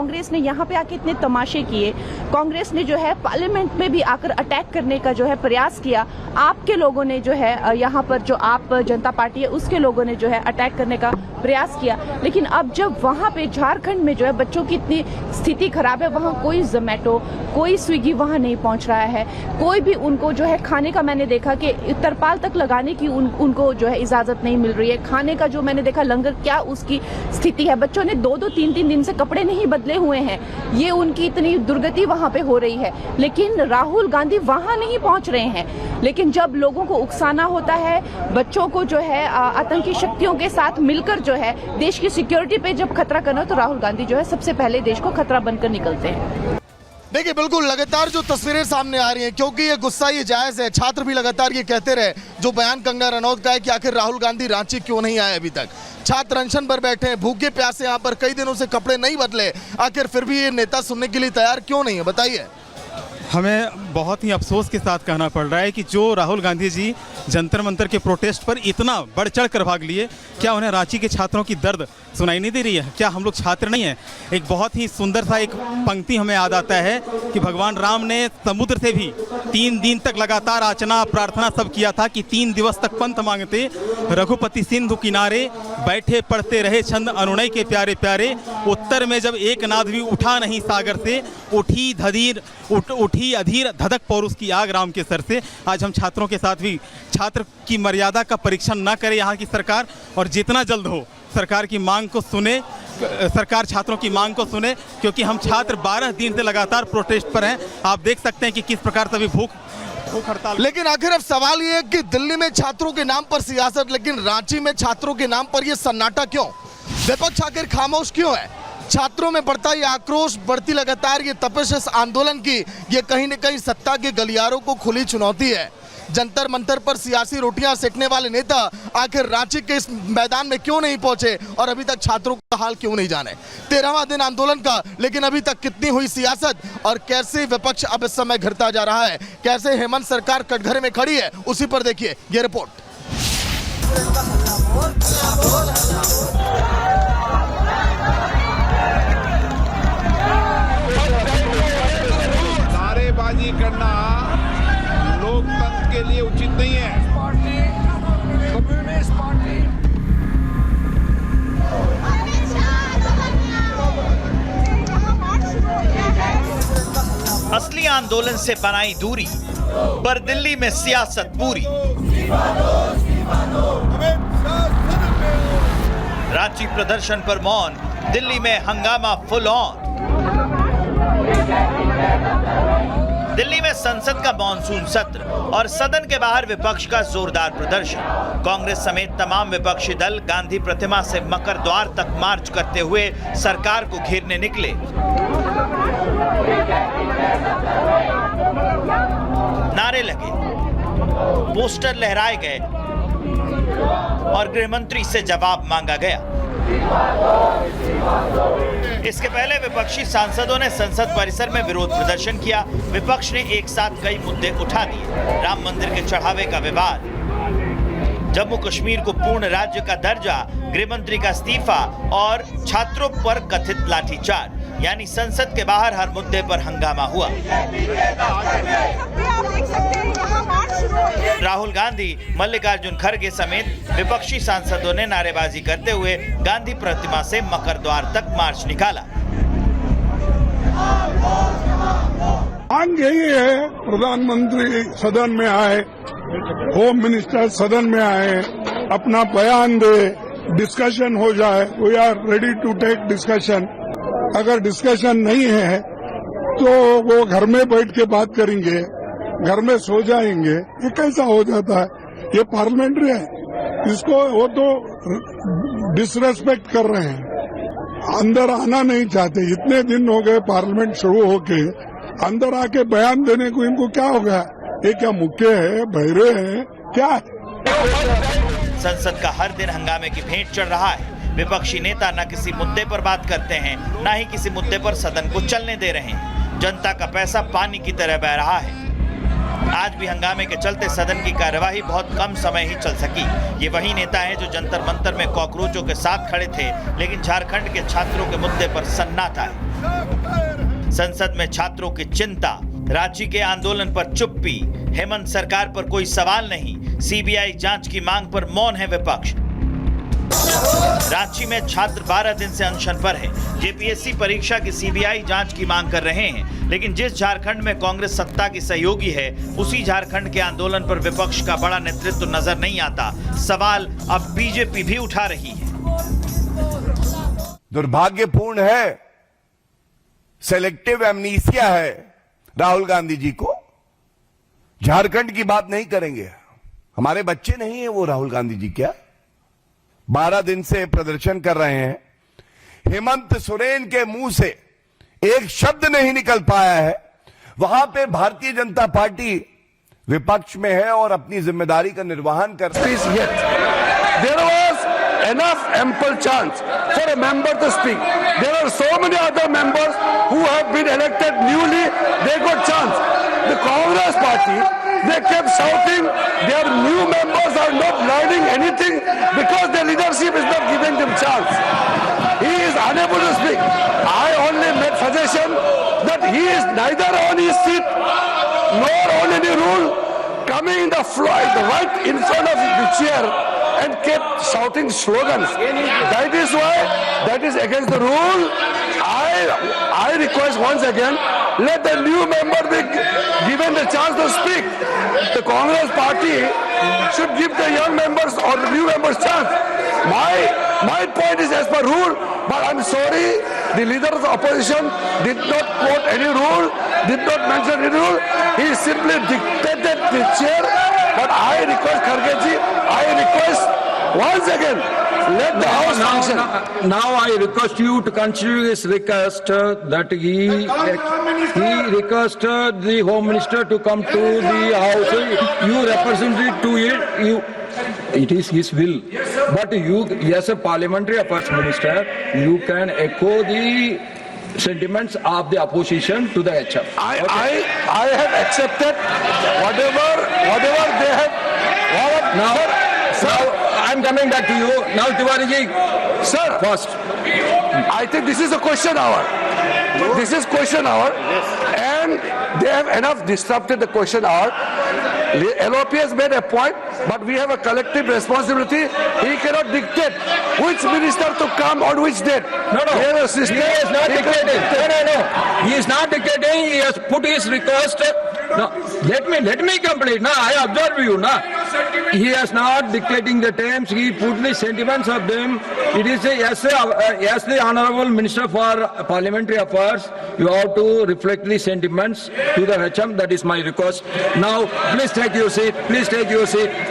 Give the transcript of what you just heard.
कांग्रेस ने यहाँ पे आके इतने तमाशे किए, कांग्रेस ने जो है पार्लियामेंट में भी आकर अटैक करने का जो है प्रयास किया, आपके लोगों ने जो है यहाँ पर जो आप जनता पार्टी है उसके लोगों ने जो है अटैक करने का प्रयास किया। लेकिन अब जब वहाँ पे झारखंड में जो है बच्चों की इतनी स्थिति खराब है, वहाँ कोई जोमेटो कोई स्विगी वहाँ नहीं पहुँच रहा है, कोई भी उनको जो है खाने का, मैंने देखा कि तरपाल तक लगाने की उनको जो है इजाजत नहीं मिल रही है। खाने का जो मैंने देखा लंगर, क्या उसकी स्थिति है, बच्चों ने 2-2 3-3 दिन से कपड़े नहीं बदले हुए हैं, ये उनकी इतनी दुर्गति वहाँ पे हो रही है। लेकिन राहुल गांधी वहाँ नहीं पहुँच रहे हैं। लेकिन जब लोगों को उकसाना होता है, बच्चों को जो है आतंकी शक्तियों के साथ मिलकर जो है देश की सिक्योरिटी पे जब खतरा करना, तो राहुल गांधी जो है सबसे पहले देश को खतरा बनकर निकलते हैं। देखिए बिल्कुल लगातार जो तस्वीरें सामने आ रही हैं, क्योंकि ये गुस्सा ये जायज़ है, छात्र भी लगातार ये कहते रहे, जो बयान कंगना रनौत का है कि आखिर राहुल गांधी रांची क्यों नहीं आए अभी तक। छात्र अनशन पर बैठे हैं, भूखे प्यासे, यहाँ पर कई दिनों से कपड़े नहीं बदले, आखिर फिर भी ये नेता सुनने के लिए तैयार क्यों नहीं है, बताइए। हमें बहुत ही अफसोस के साथ कहना पड़ रहा है कि जो राहुल गांधी जी जंतर मंतर के प्रोटेस्ट पर इतना बढ़ चढ़ कर भाग लिए, क्या उन्हें रांची के छात्रों की दर्द सुनाई नहीं दे रही है? क्या हम लोग छात्र नहीं हैं? एक बहुत ही सुंदर सा एक पंक्ति हमें याद आता है कि भगवान राम ने समुद्र से भी 3 दिन तक लगातार याचना प्रार्थना सब किया था कि 3 दिवस तक पंथ मांगते, रघुपति सिंधु किनारे बैठे पढ़ते रहे छंद अनुनय के प्यारे प्यारे, उत्तर में जब एक नाद भी उठा नहीं सागर से, उठी अधीर धधक पौरुष की आग राम के सर से। आज हम छात्रों के साथ भी, छात्र की मर्यादा का परीक्षण न करे यहाँ की सरकार, और जितना जल्द हो सरकार की मांग को सुने, सरकार छात्रों की मांग को सुने, क्योंकि हम छात्र 12 दिन से लगातार प्रोटेस्ट पर हैं। आप देख सकते हैं कि किस प्रकार से भी भूख हड़ताल। लेकिन आखिर अब सवाल ये है कि दिल्ली में छात्रों के नाम पर सियासत, लेकिन रांची में छात्रों के नाम पर ये सन्नाटा क्यों? विपक्ष आखिर खामोश क्यों है? छात्रों में बढ़ता ये आक्रोश, बढ़ती लगातार ये तपिश इस आंदोलन की, ये कहीं न कहीं सत्ता के गलियारों को खुली चुनौती है। जंतर मंतर पर सियासी रोटियां सेकने वाले नेता आखिर रांची के इस मैदान में क्यों नहीं पहुंचे और अभी तक छात्रों का हाल क्यों नहीं जाने? 13वां दिन आंदोलन का, लेकिन अभी तक कितनी हुई सियासत और कैसे विपक्ष अब इस समय घिरता जा रहा है, कैसे हेमंत सरकार कटघरे में खड़ी है, उसी पर देखिए ये रिपोर्ट। नारेबाजी करना लोकतंत्र के लिए उचित नहीं है। कम्युनिस्ट पार्टी असली आंदोलन से बनाई दूरी, पर दिल्ली में सियासत पूरी। रांची प्रदर्शन पर मौन, दिल्ली में हंगामा फुल ऑन। दिल्ली में संसद का मॉनसून सत्र और सदन के बाहर विपक्ष का जोरदार प्रदर्शन। कांग्रेस समेत तमाम विपक्षी दल गांधी प्रतिमा से मकर द्वार तक मार्च करते हुए सरकार को घेरने निकले। नारे लगे, पोस्टर लहराए गए और गृहमंत्री से जवाब मांगा गया। इसके पहले विपक्षी सांसदों ने संसद परिसर में विरोध प्रदर्शन किया। विपक्ष ने एक साथ कई मुद्दे उठा दिए। राम मंदिर के चढ़ावे का विवाद, जम्मू कश्मीर को पूर्ण राज्य का दर्जा, गृहमंत्री का इस्तीफा और छात्रों पर कथित लाठीचार्ज, यानी संसद के बाहर हर मुद्दे पर हंगामा हुआ। राहुल गांधी, मल्लिकार्जुन खड़गे समेत विपक्षी सांसदों ने नारेबाजी करते हुए गांधी प्रतिमा से मकर द्वार तक मार्च निकाला। मांग यही है, प्रधानमंत्री सदन में आए, होम मिनिस्टर सदन में आए, अपना बयान दे, डिस्कशन हो जाए। We are ready to take discussion. अगर डिस्कशन नहीं है तो वो घर में बैठ के बात करेंगे, घर में सो जाएंगे। ये कैसा हो जाता है? ये पार्लियामेंट्री है, इसको वो तो डिसरेस्पेक्ट कर रहे हैं। अंदर आना नहीं चाहते। इतने दिन हो गए पार्लियामेंट शुरू होके, अंदर आके बयान देने को इनको क्या हो गया? ये क्या मुक्के है, बहरे हैं, क्या है? संसद का हर दिन हंगामे की भेंट चढ़ रहा है। विपक्षी नेता न किसी मुद्दे पर बात करते हैं, न ही किसी मुद्दे पर सदन को चलने दे रहे हैं। जनता का पैसा पानी की तरह बह रहा है। आज भी हंगामे के चलते सदन की कार्यवाही बहुत कम समय ही चल सकी। ये वही नेता हैं जो जंतर मंतर में कॉकरोचों के साथ खड़े थे, लेकिन झारखंड के छात्रों के मुद्दे पर सन्नाटा है। संसद में छात्रों की चिंता, रांची के आंदोलन पर चुप्पी, हेमंत सरकार पर कोई सवाल नहीं, सीबीआई जांच की मांग पर मौन है विपक्ष। रांची में छात्र 12 दिन से अनशन पर है। जेपीएससी परीक्षा की सीबीआई जांच की मांग कर रहे हैं, लेकिन जिस झारखंड में कांग्रेस सत्ता की सहयोगी है, उसी झारखंड के आंदोलन पर विपक्ष का बड़ा नेतृत्व नजर नहीं आता। सवाल अब बीजेपी भी उठा रही है। दुर्भाग्यपूर्ण है, सेलेक्टिव एमनीसिया है राहुल गांधी जी को। झारखंड की बात नहीं करेंगे, हमारे बच्चे नहीं है वो राहुल गांधी जी क्या? 12 दिन से प्रदर्शन कर रहे हैं। हेमंत सोरेन के मुंह से एक शब्द नहीं निकल पाया है। वहां पे भारतीय जनता पार्टी विपक्ष में है और अपनी जिम्मेदारी का निर्वहन कर रही है। There was enough ample chance for a member to speak. There are so many other members who have been elected newly. They got chance. The Congress party, they kept shouting their new members are not learning anything because their leadership is not giving them chance. He is unable to speak. I only made suggestion that he is neither on his seat nor on any rule, coming in the floor right in front of the chair and kept shouting slogans. That is why, that is against the rule. I request once again, let the new member be given the chance to speak. The Congress party should give the young members or the new members chance. My point is as per rule, but I'm sorry, the leader of the opposition did not quote any rule, did not mention any rule. He simply dictated the chair. But I request Kharge ji, I request once again, let the House function. Now I request you to consider his request that he requested the Home Minister to come to the House. You represented to it. It is his will. But you, as a parliamentary affairs minister, you can echo the sentiments of the opposition to the HF. I have accepted whatever they have. Now, I'm coming back to you. Now, Tiwari ji, Sir, first. I think this is a question hour. This is question hour. And they have enough disrupted the question hour. LOP has made a point, but we have a collective responsibility. He cannot dictate which minister to come on which date. No. We have a system. He is not dictating. No. He is not dictating. He has put his request. No, let me complete. No, I observe you. No, he has not dictating the terms. He put the sentiments of them. It is as the Honorable Minister for Parliamentary Affairs, you have to reflect the sentiments to the HM. That is my request. Now, please take your seat. Please take your seat.